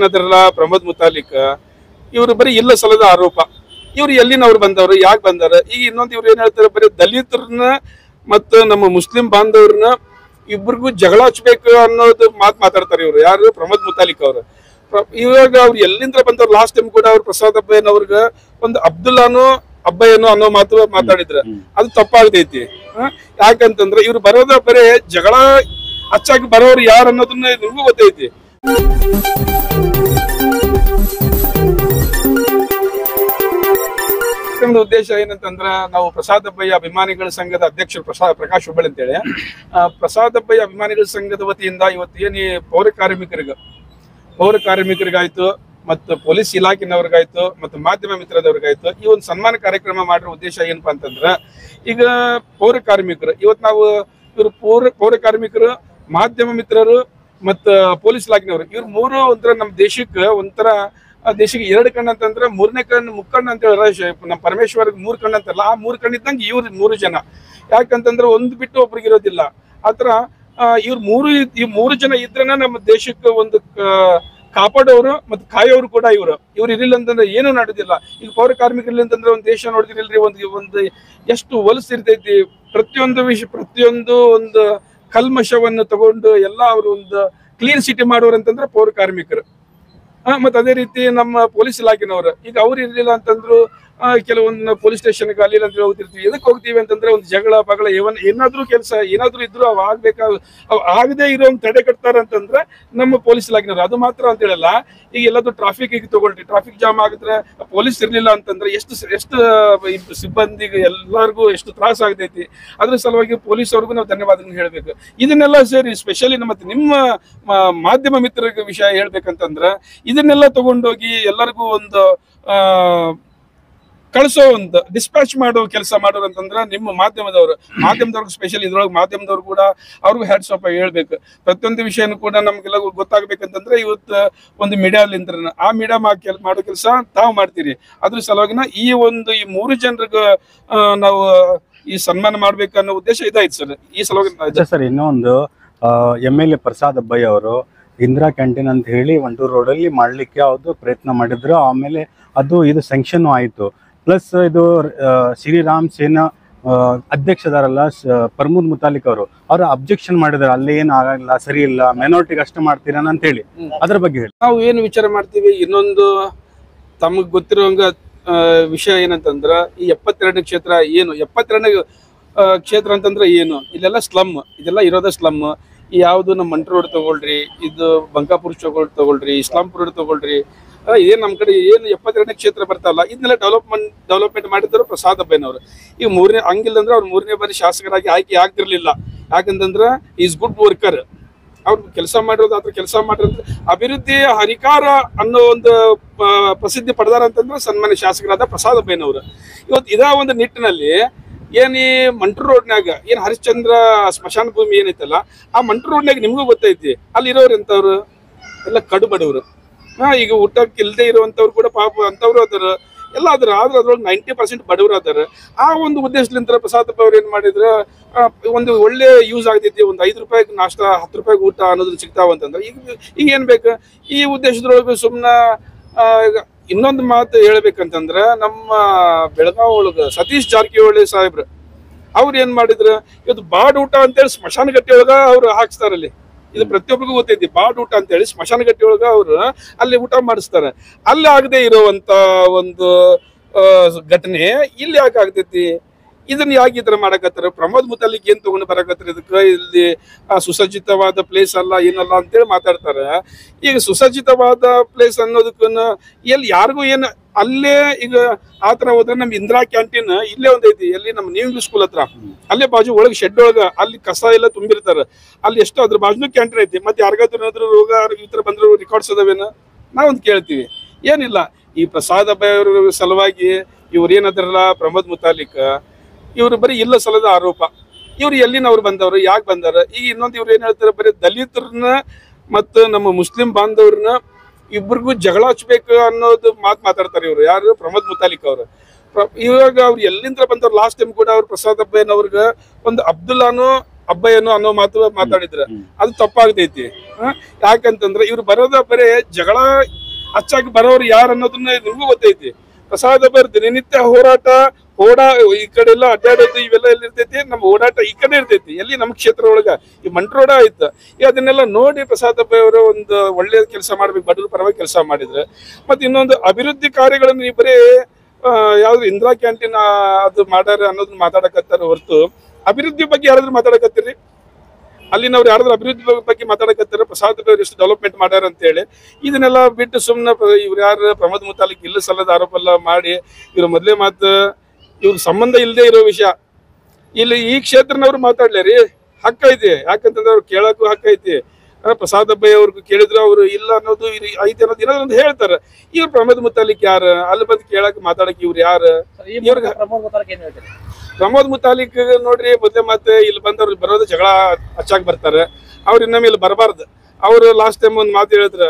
ಏನದ್ರಲ್ಲ ಪ್ರಮೋದ್ ಮುತಾಲಿಕ್ ಇವರು ಬರೀ ಇಲ್ಲ ಸಲದ ಆರೋಪ. ಇವ್ರು ಎಲ್ಲಿನವ್ರು ಬಂದವ್ರು, ಯಾಕೆ ಬಂದಾರ? ಈಗ ಇನ್ನೊಂದು ಇವ್ರು ಏನ್ ಹೇಳ್ತಾರೆ, ಬರೀ ದಲಿತರನ್ನ ಮತ್ತು ನಮ್ಮ ಮುಸ್ಲಿಂ ಬಾಂಧವ್ರನ್ನ ಇಬ್ಬರಿಗೂ ಜಗಳ ಹಚ್ಬೇಕು ಅನ್ನೋದು ಮಾತಾಡ್ತಾರೆ ಇವ್ರು. ಯಾರು? ಪ್ರಮೋದ್ ಮುತಾಲಿಕ್ ಅವರು. ಇವಾಗ ಅವ್ರು ಎಲ್ಲಿಂದ ಬಂದವ್ರು? ಲಾಸ್ಟ್ ಟೈಮ್ ಕೂಡ ಅವ್ರು ಪ್ರಸಾದ್ ಅಬ್ಬಯ್ಯನವ್ರಿಗೆ ಒಂದು ಅಬ್ದುಲ್ಲಾನು ಅಬ್ಬಯ್ಯನು ಅನ್ನೋ ಮಾತಾಡಿದ್ರ, ಅದು ತಪ್ಪಾಗತೈತಿ. ಯಾಕಂತಂದ್ರೆ ಇವ್ರು ಬರೋದ ಬರೇ ಜಗಳ ಹಚ್ಚಾಗಿ ಬರೋರು ಯಾರು ಅನ್ನೋದನ್ನ ನಿಮ್ಗೂ ಗೊತ್ತೈತಿ. ಉದ್ದೇಶ ಏನಂತಂದ್ರ, ನಾವು ಪ್ರಸಾದ್ ಅಬ್ಬಯ್ಯ ಅಭಿಮಾನಿಗಳ ಸಂಘದ ಅಧ್ಯಕ್ಷರು ಪ್ರಕಾಶ್ ಹುಬ್ಬಳ್ಳಿ ಅಂತೇಳಿ, ಪ್ರಸಾದ್ ಅಬ್ಬಯ್ಯ ಅಭಿಮಾನಿಗಳ ಸಂಘದ ವತಿಯಿಂದ ಇವತ್ತು ಏನಿ ಪೌರ ಕಾರ್ಮಿಕರಿಗಾಯ್ತು ಮತ್ತು ಪೊಲೀಸ್ ಇಲಾಖೆನವ್ರಿಗಾಯ್ತು ಮತ್ತು ಮಾಧ್ಯಮ ಮಿತ್ರದವ್ರಿಗಾಯ್ತು ಈ ಒಂದು ಸನ್ಮಾನ ಕಾರ್ಯಕ್ರಮ ಮಾಡಿರೋ ಉದ್ದೇಶ ಏನಪ್ಪಾ ಅಂತಂದ್ರ, ಈಗ ಪೌರ ಕಾರ್ಮಿಕರು ಇವತ್ತು ನಾವು ಇವ್ರು ಪೌರ ಕಾರ್ಮಿಕರು, ಮಾಧ್ಯಮ ಮಿತ್ರರು ಮತ್ತು ಪೊಲೀಸ್ ಇಲಾಖೆನವರು, ಇವ್ರು ಮೂರು ಒಂಥರ ನಮ್ಮ ದೇಶಕ್ಕೆ ದೇಶಕ್ಕೆ ಎರಡು ಕಣ್ಣು ಅಂತಂದ್ರೆ ಮೂರನೇ ಕಣ್ಣು ಮುಕ್ಕಣ್ಣು ಅಂತ ಹೇಳಿ ನಮ್ಮ ಪರಮೇಶ್ವರ್ಗೆ 3 ಕಣ್ಣು ಅಂತಾರಲ್ಲ, ಆ 3 ಕಣ್ಣು ಇದ್ದಂಗೆ ಇವ್ರು 3 ಜನ. ಯಾಕಂತಂದ್ರೆ ಒಂದು ಬಿಟ್ಟು ಒಬ್ರಿಗೆ ಇರೋದಿಲ್ಲ. ಆತರ ಈ 3 ಜನ ಇದ್ರೇನ ನಮ್ಮ ದೇಶಕ್ಕೆ ಒಂದು ಕಾಪಾಡೋರು ಮತ್ತು ಕಾಯೋರು ಕೂಡ ಇವ್ರು ಇರ್ಲಿಲ್ಲ ಅಂತಂದ್ರೆ ಏನು ನಡೆದಿಲ್ಲ. ಈಗ ಪೌರ ಕಾರ್ಮಿಕರಲ್ಲಿ ಅಂತಂದ್ರೆ ಒಂದು ದೇಶ ನೋಡಿದಿರಲ್ರಿ, ಒಂದು ಎಷ್ಟು ಹೊಲಸಿರ್ತೈತಿ. ಪ್ರತಿಯೊಂದು ಒಂದು ಕಲ್ಮಶವನ್ನು ತಗೊಂಡು ಎಲ್ಲ ಅವರು ಒಂದು ಕ್ಲೀನ್ ಸಿಟಿ ಮಾಡೋರು ಅಂತಂದ್ರೆ ಪೌರ ಕಾರ್ಮಿಕರು. ಮತ್ತೆ ಅದೇ ರೀತಿ ನಮ್ಮ ಪೊಲೀಸ್ ಇಲಾಖೆನವರು, ಈಗ ಅವ್ರು ಇರ್ಲಿಲ್ಲ ಅಂತಂದ್ರು ಕೆಲವೊಂದು ಪೊಲೀಸ್ ಸ್ಟೇಷನ್ಗೆ ಅಲ್ಲಿ ಅಂತ ಹೋಗ್ತಿರ್ತೀವಿ. ಎದಕ್ಕೆ ಹೋಗ್ತೀವಿ ಅಂತಂದ್ರೆ ಒಂದು ಜಗಳ ಪಗಳ ಏನಾದ್ರೂ ಕೆಲಸ ಏನಾದ್ರೂ ಇದ್ರು ಅವ್ ಆಗದೆ ಇರೋ ತಡೆ ಕಟ್ತಾರ ಅಂತಂದ್ರೆ ನಮ್ಮ ಪೊಲೀಸ್ ಇಲಾಖೆನವರು. ಅದು ಮಾತ್ರ ಅಂತ ಹೇಳಲ್ಲ, ಈಗ ಎಲ್ಲಾದ್ರೂ ಟ್ರಾಫಿಕ್ ತಗೊಳ್ರಿ, ಟ್ರಾಫಿಕ್ ಜಾಮ್ ಆಗಿದ್ರೆ ಪೊಲೀಸ್ ಇರ್ಲಿಲ್ಲ ಅಂತಂದ್ರೆ ಎಷ್ಟು ಸಿಬ್ಬಂದಿಗೆ ಎಲ್ಲರಿಗೂ ಎಷ್ಟು ತ್ರಾಸ ಆಗ್ತೈತಿ. ಅದ್ರ ಸಲುವಾಗಿ ಪೊಲೀಸ್ ಅವ್ರಿಗೂ ನಾವು ಧನ್ಯವಾದ ಹೇಳ್ಬೇಕು. ಇದನ್ನೆಲ್ಲ ಸೇರಿ ಸ್ಪೆಷಲಿ ನಿಮ್ಮ ಮಾಧ್ಯಮ ಮಿತ್ರರಿಗೆ ವಿಷಯ ಹೇಳ್ಬೇಕಂತಂದ್ರ, ಇದನ್ನೆಲ್ಲ ತಗೊಂಡೋಗಿ ಎಲ್ಲರಿಗೂ ಒಂದು ಕಳಿಸೋ ಒಂದು ಡಿಸ್ಪ್ಯಾಚ್ ಮಾಡೋ ಕೆಲಸ ಮಾಡೋರು ಅಂತಂದ್ರೆ ನಿಮ್ಮ ಮಾಧ್ಯಮದವ್ರಿಗೆ ಸ್ಪೆಷಲಿ ಇದ್ರೊಳಗೆ ಮಾಧ್ಯಮದವ್ರು ಕೂಡ ಅವ್ರಿಗೂ ಹ್ಯಾಟ್ಸ್ ಆಫ್ ಹೇಳ್ಬೇಕು. ಪ್ರತಿಯೊಂದು ವಿಷಯನೂ ಕೂಡ ನಮ್ಗೆಲ್ಲ ಗೊತ್ತಾಗ್ಬೇಕಂತಂದ್ರೆ ಇವತ್ತು ಒಂದು ಮೀಡಿಯಾಲಿಂದ ಆ ಮೀಡಿಯಾ ಮಾಡೋ ಕೆಲಸ ತಾವು ಮಾಡ್ತೀರಿ. ಅದ್ರ ಸಲುವಾಗಿನ ಈ 3 ಜನರಿಗೆ ನಾವು ಈ ಸನ್ಮಾನ ಮಾಡ್ಬೇಕನ್ನೋ ಉದ್ದೇಶ ಇದಾಯ್ತು ಸರ್. ಈ ಸಲುವಾಗಿ ಸರ್ ಇನ್ನೊಂದು MLA ಪ್ರಸಾದ್ ಅಬ್ಬಯ್ಯ ಅವರು ಇಂದಿರಾ ಕ್ಯಾಂಟೀನ್ ಅಂತ ಹೇಳಿ ವಂಟೂರು ರೋಡಲ್ಲಿ ಮಾಡ್ಲಿಕ್ಕೆ ಯಾವುದು ಪ್ರಯತ್ನ ಮಾಡಿದ್ರು. ಆಮೇಲೆ ಇದು ಸ್ಯಾಂಕ್ಷನ್ ಆಯಿತು. ಪ್ಲಸ್ ಇದು ಶ್ರೀರಾಮ್ ಸೇನಾ ಅಧ್ಯಕ್ಷದಾರಲ್ಲ ಪ್ರಮೋದ್ ಮುತಾಲಿಕ್ ಅವರು ಅಬ್ಜೆಕ್ಷನ್ ಮಾಡಿದಾರೆ, ಅಲ್ಲಿ ಏನು ಆಗಲ್ಲ, ಸರಿ ಇಲ್ಲ, ಮೈನಾರಿಟಿಗೆ ಅಷ್ಟೇ ಮಾಡ್ತೀರಾ ಅಂತ ಹೇಳಿ. ಅದ್ರ ಬಗ್ಗೆ ಹೇಳಿ. ನಾವು ಏನು ವಿಚಾರ ಮಾಡ್ತೀವಿ, ಇನ್ನೊಂದು ತಮಗ್ ಗೊತ್ತಿರೋಂಗ ವಿಷಯ ಏನಂತಂದ್ರ, ಈ 72 ಕ್ಷೇತ್ರ ಏನು 72 ಕ್ಷೇತ್ರ ಅಂತಂದ್ರೆ ಏನು, ಇಲ್ಲೆಲ್ಲ ಸ್ಲಮ್, ಇದೆಲ್ಲ ಇರೋದ ಸ್ಲಮ್. ಯಾವುದು ನಮ್ಮ ಮಂಟ್ರ ರೋಡ್ ತಗೊಳ್ರಿ, ಇದು ಬಂಕಾಪುರ ಚೌಕ್ ತಗೊಳ್ರಿ, ಇಸ್ಲಾಂಪುರ ರೋಡ್ ತಗೊಳ್ರಿ, ಏನ್ ನಮ್ ಕಡೆ ಏನು 72 ಕ್ಷೇತ್ರ ಬರ್ತಲ್ಲ, ಇದನ್ನೆಲ್ಲ ಡೆವಲಪ್ಮೆಂಟ್ ಮಾಡಿದ್ರು ಪ್ರಸಾದ್ ಅಬ್ಬಯ್ಯನವರು. ಈಗ ಹಂಗಿಲ್ಲ ಅಂದ್ರೆ ಅವ್ರು 3ನೇ ಬಾರಿ ಶಾಸಕರಾಗಿ ಆಯ್ಕೆ ಆಗ್ತಿರ್ಲಿಲ್ಲ. ಯಾಕಂತಂದ್ರ ಈಸ್ ಗುಡ್ ವರ್ಕರ್. ಅವ್ರು ಕೆಲಸ ಮಾಡಿರೋದು ಅಭಿವೃದ್ಧಿ ಹರಿಕಾರ ಅನ್ನೋ ಒಂದು ಪ್ರಸಿದ್ಧಿ ಪಡೆದಾರ ಅಂತಂದ್ರೆ ಸನ್ಮಾನ್ಯ ಶಾಸಕರಾದ ಪ್ರಸಾದ್ ಅಬ್ಬಯ್ಯನವರು. ಇವತ್ತು ಒಂದು ನಿಟ್ಟಿನಲ್ಲಿ ಈ ಮಂಟ್ರ ರೋಡ್ನಾಗ ಹರಿಶ್ಚಂದ್ರ ಸ್ಮಶಾನ ಭೂಮಿ ಏನೈತಲ್ಲ, ಆ ಮಂಟ್ರ ರೋಡ್ನಾಗ ನಿಮ್ಗೂ ಗೊತ್ತೈತಿ, ಅಲ್ಲಿ ಇರೋರು ಎಂತವ್ರು ಎಲ್ಲ ಕಡು ಬಡವರು. ಈಗ ಊಟಕ್ಕೆ ಇಲ್ಲದೆ ಇರುವಂತವ್ರು ಕೂಡ ಪಾಪ ಅಂತವ್ರು ಅದಾರ, ಎಲ್ಲ ಅದ್ರ. ಆದ್ರೆ ಅದ್ರೊಳಗೆ 90% ಬಡವರು ಅದಾರ. ಆ ಒಂದು ಉದ್ದೇಶದಿಂದ ಪ್ರಸಾದ್ ಅವ್ರು ಏನ್ ಮಾಡಿದ್ರ, ಒಂದು ಒಳ್ಳೆ ಯೂಸ್ ಆಗ್ತೈತಿ, ಒಂದು 5 ರೂಪಾಯಿಗೆ ನಾಷ್ಟ, 10 ರೂಪಾಯಿಗೆ ಊಟ ಅನ್ನೋದ್ರ ಸಿಗ್ತಾವಂತಂದ್ರೆ ಈಗ ಏನ್ ಬೇಕು, ಈ ಉದ್ದೇಶದೊಳಗೆ ಸುಮ್ನ ಇನ್ನೊಂದು ಮಾತು ಹೇಳ್ಬೇಕಂತಂದ್ರ, ನಮ್ಮ ಬೆಳಗಾವಿ ಒಳಗ ಸತೀಶ್ ಜಾರಕಿಹೊಳಿ ಸಾಹೇಬ್ರು ಅವ್ರು ಏನ್ ಮಾಡಿದ್ರು, ಇವತ್ತು ಬಾಡ್ ಊಟ ಅಂತೇಳಿ ಸ್ಮಶಾನ ಗಟ್ಟಿ ಒಳಗ ಅವ್ರು ಹಾಕ್ಸ್ತಾರಲ್ಲಿ. ಇದು ಪ್ರತಿಯೊಬ್ಬರಿಗೂ ಗೊತ್ತೈತಿ. ಬಾಡ್ ಊಟ ಅಂತೇಳಿ ಸ್ಮಶಾನ ಗಟ್ಟಿ ಒಳಗ ಅವ್ರು ಅಲ್ಲಿ ಊಟ ಮಾಡಿಸ್ತಾರೆ. ಅಲ್ಲಿ ಆಗದೆ ಇರುವಂತ ಒಂದು ಘಟನೆ ಇಲ್ಲಿ ಯಾಕೆ ಆಗ್ತೈತಿ? ಇದನ್ನ ಯಾಕೆ ಈ ತರ ಮಾಡಕತ್ತಾರ? ಪ್ರಮೋದ್ ಮುತಾಲಿಕ್ ಏನ್ ತಗೊಂಡು ಬರಕತ್ತಾರ? ಇದಕ್ಕೆ ಇಲ್ಲಿ ಸುಸಜ್ಜಿತವಾದ ಪ್ಲೇಸ್ ಅಲ್ಲ ಏನಲ್ಲ ಅಂತೇಳಿ ಮಾತಾಡ್ತಾರೆ. ಈಗ ಸುಸಜ್ಜಿತವಾದ ಪ್ಲೇಸ್ ಅನ್ನೋದಕ್ಕೂ ಎಲ್ಲಿ ಯಾರಿಗೂ ಏನು ಅಲ್ಲೇ ಈಗ ಆತರ ಹೋದ್ರೆ ನಮ್ಮ ಇಂದಿರಾ ಕ್ಯಾಂಟೀನ್ ಇಲ್ಲೇ ಒಂದೈತಿ, ಎಲ್ಲಿ ನಮ್ಮ ನ್ಯೂ ಇಂಗ್ಲಿಷ್ ಸ್ಕೂಲ್ ಹತ್ರ, ಅಲ್ಲೇ ಬಾಜು ಒಳಗೆ ಶೆಡ್ ಒಳಗ ಅಲ್ಲಿ ಕಸ ಎಲ್ಲ ತುಂಬಿರ್ತಾರ. ಅಲ್ಲಿ ಎಷ್ಟೋ ಅದ್ರ ಬಾಜು ಕ್ಯಾಂಟೀನ್ ಐತಿ. ಮತ್ತೆ ಯಾರಿಗಾದ್ರೂ ಏನಾದ್ರು ರೋಗ ಈ ತರ ಬಂದ್ರು ರಿಕಾರ್ಡ್ಸ್ ಅದಾವೇನ ನಾವೊಂದು ಕೇಳ್ತೀವಿ. ಏನಿಲ್ಲ, ಈ ಪ್ರಸಾದ್ ಅಬ್ಬಯ್ಯ ಅವ್ರ ಸಲುವಾಗಿ ಇವ್ರು ಏನದ್ರಲ್ಲ ಪ್ರಮೋದ್ ಮುತಾಲಿಕ್ ಇವ್ರು ಬರೀ ಇಲ್ಲ ಸಲದ ಆರೋಪ. ಇವ್ರು ಎಲ್ಲಿನವ್ರು ಬಂದವ್ರು, ಯಾಕೆ ಬಂದಾರ? ಈಗ ಇನ್ನೊಂದು ಇವ್ರು ಏನ್ ಹೇಳ್ತಾರೆ, ಬರೀ ದಲಿತರನ್ನ ಮತ್ತು ನಮ್ಮ ಮುಸ್ಲಿಂ ಬಾಂಧವ್ರನ್ನ ಇಬ್ಬರಿಗೂ ಜಗಳ ಹಚ್ಬೇಕು ಅನ್ನೋದು ಮಾತಾಡ್ತಾರೆ ಇವ್ರು. ಯಾರು? ಪ್ರಮೋದ್ ಮುತಾಲಿಕ್ ಅವರು. ಇವಾಗ ಅವ್ರು ಎಲ್ಲಿಂದ ಬಂದವ್ರು? ಲಾಸ್ಟ್ ಟೈಮ್ ಕೂಡ ಅವ್ರು ಪ್ರಸಾದ್ ಅಬ್ಬಯ್ಯನವ್ರಿಗೆ ಒಂದು ಅಬ್ದುಲ್ಲಾನು ಅಬ್ಬಯ್ಯನು ಅನ್ನೋ ಮಾತು ಮಾತಾಡಿದ್ರ ಅದು ತಪ್ಪಾಗ್ತೈತಿ. ಯಾಕಂತಂದ್ರೆ ಇವ್ರು ಬರೋದ ಬರೇ ಜಗಳ ಹಚ್ಚಾಗಿ ಬರೋರು ಯಾರು ಅನ್ನೋದನ್ನ ನಿಮ್ಗೂ ಗೊತ್ತೈತಿ. ಪ್ರಸಾದ್ ಅಬ್ಬಯ್ಯ ದಿನನಿತ್ಯ ಈ ಕಡೆ ಎಲ್ಲ ಅಡ್ಡಾಡೋದು ಇವೆಲ್ಲ ಎಲ್ಲಿ ಇರ್ತೈತಿ, ನಮ್ಮ ಓಡಾಟ ಈ ಕಡೆ ಇರ್ತೈತಿ, ಎಲ್ಲಿ ನಮ್ಮ ಕ್ಷೇತ್ರ ಒಳಗ ಈ ಮಂಟ್ರೋಡ ಆಯ್ತು. ಈ ಅದನ್ನೆಲ್ಲ ನೋಡಿ ಪ್ರಸಾದ್ ಅಬ್ಬಯ್ಯ ಅವರು ಒಂದು ಒಳ್ಳೆ ಕೆಲಸ ಮಾಡ್ಬೇಕು, ಬಡವ್ರ ಪರವಾಗಿ ಕೆಲಸ ಮಾಡಿದ್ರೆ. ಮತ್ತೆ ಇನ್ನೊಂದು ಅಭಿವೃದ್ಧಿ ಕಾರ್ಯಗಳನ್ನು ನೀವು ಬರೀ ಯಾವ್ದು ಇಂದಿರಾ ಕ್ಯಾಂಟೀನ್ ಅದು ಮಾಡ್ಯಾರ ಅನ್ನೋದನ್ನ ಮಾತಾಡಕತ್ತಾರ ಹೊರತು ಅಭಿವೃದ್ಧಿ ಬಗ್ಗೆ ಯಾರಾದ್ರೂ ಮಾತಾಡಕತ್ತೀರಿ? ಅಲ್ಲಿನವ್ರು ಯಾರಾದ್ರೂ ಅಭಿವೃದ್ಧಿ ಬಗ್ಗೆ ಮಾತಾಡಕತ್ತಾರ ಪ್ರಸಾದ್ ಅಬ್ಬಯ್ಯ ಎಷ್ಟು ಡೆವಲಪ್ಮೆಂಟ್ ಮಾಡ್ಯಾರ ಅಂತ ಹೇಳಿ? ಇದನ್ನೆಲ್ಲ ಬಿಟ್ಟು ಸುಮ್ಮನೆ ಇವ್ರು ಯಾರು ಪ್ರಮೋದ್ ಮುತಾಲಿಕ್ ಇಲ್ಲ ಸಲ್ಲದ ಆರೋಪ ಎಲ್ಲ ಮಾಡಿ ಇವ್ರ ಮೊದಲೇ ಮಾತು ಇವ್ರ ಸಂಬಂಧ ಇಲ್ಲದೆ ಇರೋ ವಿಷಯ ಇಲ್ಲಿ ಈ ಕ್ಷೇತ್ರನವ್ರು ಮಾತಾಡ್ಲೇರಿ ಹಕ್ಕ ಐತಿ. ಯಾಕಂತಂದ್ರೆ ಅವ್ರು ಕೇಳಕ್ಕೂ ಹಕ್ಕ ಐತಿ. ಪ್ರಸಾದ್ ಅಬ್ಬಯ್ಯ ಅವ್ರಿಗೆ ಕೇಳಿದ್ರು ಅವ್ರು ಇಲ್ಲ ಅನ್ನೋದು ಐತಿ ಅನ್ನೋದು ಏನಾದ್ರು ಹೇಳ್ತಾರ. ಇವ್ರು ಪ್ರಮೋದ್ ಮುತಾಲಿಕ್ ಯಾರ ಅಲ್ಲಿ ಬಂದು ಕೇಳಕ್ ಮಾತಾಡಕ್ ಇವ್ರು ಯಾರು? ಇವ್ರಿಗೆ ಪ್ರಮೋದ್ ಮುತಾಲಿಕ್ ನೋಡ್ರಿ ಮೊದ್ಲೇ ಮತ್ತೆ ಇಲ್ಲಿ ಬಂದವ್ರು ಬರೋದು ಜಗಳ ಹಚ್ಚಾಕ್ ಬರ್ತಾರೆ. ಅವ್ರು ಇನ್ನೊಮ್ಮೆ ಇಲ್ಲಿ ಬರಬಾರ್ದು. ಅವ್ರು ಲಾಸ್ಟ್ ಟೈಮ್ ಒಂದು ಮಾತು ಹೇಳಿದ್ರ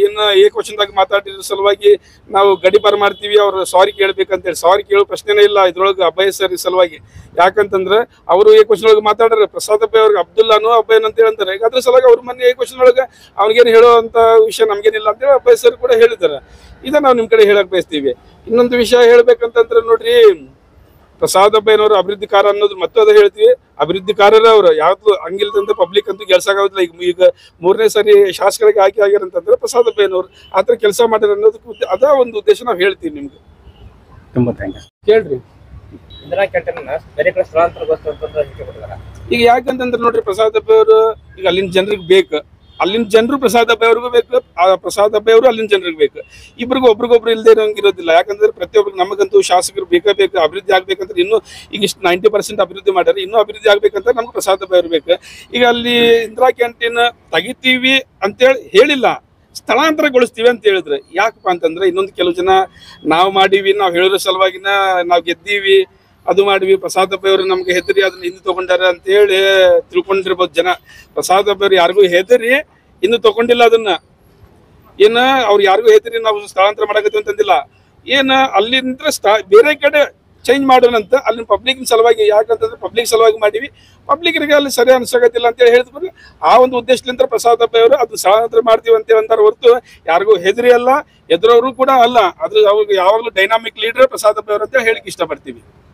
ಇನ್ನು ಏಕವಚನದಾಗ ಮಾತಾಡಿದ್ರ ಸಲುವಾಗಿ ನಾವು ಗಡಿಪಾರ್ ಮಾಡ್ತೀವಿ, ಅವ್ರು ಸಾರಿ ಕೇಳ್ಬೇಕಂತೇಳಿ. ಸಾರಿ ಕೇಳೋ ಪ್ರಶ್ನೆನೇ ಇಲ್ಲ ಇದ್ರೊಳಗೆ ಅಬ್ಬಯ್ಯ ಸರ್ ಸಲುವಾಗಿ. ಯಾಕಂತಂದ್ರೆ ಅವರು ಏಕವಚನೊಳಗೆ ಮಾತಾಡ್ರೆ ಪ್ರಸಾದ್ ಅಬ್ಬಯ್ಯ ಅವ್ರಿಗೆ ಅಬ್ದುಲ್ಲಾನು ಅಬ್ಬಯ್ಯನ್ ಅಂತ ಹೇಳ್ತಾರೆ. ಈಗ ಅದ್ರ ಸಲುವಾಗಿ ಅವ್ರ ಮೊನ್ನೆ ಏಕವಚನೊಳಗೆ ಅವ್ನಿಗೇನು ಹೇಳೋ ಅಂತ ವಿಷಯ ನಮ್ಗೇನಿಲ್ಲ ಅಂತೇಳಿ ಅಬ್ಬಯ್ಯ ಸರ್ ಕೂಡ ಹೇಳಿದಾರೆ. ಇದನ್ನ ನಾವು ನಿಮ್ ಕಡೆ ಹೇಳಕ್ ಬಯಸ್ತೀವಿ. ಇನ್ನೊಂದು ವಿಷಯ ಹೇಳ್ಬೇಕಂತಂದ್ರೆ ನೋಡ್ರಿ, ಪ್ರಸಾದ್ ಅಬ್ಬಯ್ಯನವರು ಅಭಿವೃದ್ಧಿಕಾರ ಅನ್ನೋದು ಮತ್ತೆ ಅದ ಹೇಳ್ತೀವಿ. ಅಭಿವೃದ್ಧಿಕಾರರ ಅವ್ರು ಯಾವ್ದು ಹಂಗಿಲ್ದಂತ ಪಬ್ಲಿಕ್ ಅಂತೂ ಕೆಲಸ ಆಗೋದಿಲ್ಲ. ಈಗ 3ನೇ ಸರಿ ಶಾಸಕರಿಗೆ ಆಯ್ಕೆ ಆಗ್ಯಾರ ಅಂತಂದ್ರೆ ಪ್ರಸಾದ್ ಅಬ್ಬಯ್ಯನವರು ಆತರ ಕೆಲಸ ಮಾಡ್ಯಾರ ಅನ್ನೋದಕ್ಕೆ ಅದ ಒಂದು ಉದ್ದೇಶ ನಾವು ಹೇಳ್ತೀವಿ ನಿಮ್ಗೆ. ತುಂಬಾ ಥ್ಯಾಂಕ್ಸ್. ಕೇಳ್ರಿ, ಈಗ ಯಾಕಂತಂದ್ರೆ ನೋಡ್ರಿ ಪ್ರಸಾದ್ ಅಬ್ಬಯ್ಯ ಅವರು ಈಗ ಅಲ್ಲಿನ ಜನರಿಗೆ ಬೇಕು, ಅಲ್ಲಿನ ಜನರು ಪ್ರಸಾದ್ ಅಬ್ಬಯ್ಯ ಅವ್ರಿಗೂ ಬೇಕು, ಆ ಪ್ರಸಾದ್ ಅಬ್ಬಯ್ಯ ಅವರು ಅಲ್ಲಿನ ಜನರಿಗೆ ಬೇಕು. ಇಬ್ರಿಗೂ ಒಬ್ರಿಗೊಬ್ರು ಇಲ್ಲದೆ ಇರೋಂಗಿರೋದಿಲ್ಲ. ಯಾಕಂದ್ರೆ ಪ್ರತಿಯೊಬ್ಬರು ನಮಗಂತೂ ಶಾಸಕರು ಬೇಕೇ ಬೇಕು. ಅಭಿವೃದ್ಧಿ ಆಗ್ಬೇಕಂದ್ರೆ ಇನ್ನೂ ಈಗ ಇಷ್ಟು 90% ಅಭಿವೃದ್ಧಿ ಮಾಡ್ಯಾರ, ಇನ್ನೂ ಅಭಿವೃದ್ಧಿ ಆಗ್ಬೇಕಂತ ನಮ್ಗೆ ಪ್ರಸಾದ್ ಅಬ್ಬಯ್ಯ ಅವ್ರು ಬೇಕು. ಈಗ ಅಲ್ಲಿ ಇಂದಿರಾ ಕ್ಯಾಂಟೀನ್ ತೆಗಿತೀವಿ ಅಂತೇಳಿ ಹೇಳಿಲ್ಲ, ಸ್ಥಳಾಂತರಗೊಳಿಸ್ತೀವಿ ಅಂತ ಹೇಳಿದ್ರೆ. ಯಾಕಪ್ಪ ಅಂತಂದ್ರೆ ಇನ್ನೊಂದು ಕೆಲವು ಜನ ನಾವು ಮಾಡೀವಿ, ನಾವು ಹೇಳಿರೋ ಸಲುವಾಗಿನ ನಾವು ಗೆದ್ದೀವಿ, ಅದು ಮಾಡಿವಿ, ಪ್ರಸಾದ್ ಅಬ್ಬಯ್ಯ ಅವರು ನಮ್ಗೆ ಹೆದರಿ ಅದನ್ನ ಹಿಂದೆ ತಗೊಂಡಾರ ಅಂತ ಹೇಳಿ ತಿಳ್ಕೊಂಡಿರ್ಬೋದು ಜನ. ಪ್ರಸಾದ್ ಅಬ್ಬಯ್ಯ ಯಾರಿಗೂ ಹೆದರಿ ಇನ್ನು ತಗೊಂಡಿಲ್ಲ ಅದನ್ನ. ಏನ ಅವ್ರು ಯಾರಿಗೂ ಹೆದರಿ ನಾವು ಸ್ಥಳಾಂತರ ಮಾಡಕತ್ತೀವಿ ಅಂತಂದಿಲ್ಲ. ಏನ ಅಲ್ಲಿಂದ ಬೇರೆ ಕಡೆ ಚೇಂಜ್ ಮಾಡೋಣಂತ ಅಲ್ಲಿನ ಪಬ್ಲಿಕ್ ಸಲುವಾಗಿ. ಯಾಕಂತಂದ್ರೆ ಪಬ್ಲಿಕ್ ಸಲುವಾಗಿ ಮಾಡಿವಿ, ಪಬ್ಲಿಕ್ರಿಗೆ ಅಲ್ಲಿ ಸರಿ ಅನ್ಸಕತ್ತಿಲ್ಲ ಅಂತ ಹೇಳಿ ಹೇಳಿದ್ಮೇಲೆ ಆ ಒಂದು ಉದ್ದೇಶದಿಂದ ಪ್ರಸಾದ್ ಅಬ್ಬಯ್ಯ ಅವರು ಅದು ಸ್ಥಳಾಂತರ ಮಾಡ್ತೀವಿ ಅಂತ ಅಂತಾರ ಹೊರತು ಯಾರಿಗೂ ಹೆದರಿ ಅಲ್ಲ, ಎದುರವರು ಕೂಡ ಅಲ್ಲ. ಅದು ಅವ್ರಿಗೆ ಯಾವಾಗಲೂ ಡೈನಾಮಿಕ್ ಲೀಡರ್ ಪ್ರಸಾದ್ ಅಬ್ಬಯ್ಯ ಅವರು ಅಂತ ಹೇಳಿಕ್ ಇಷ್ಟಪಡ್ತೀವಿ.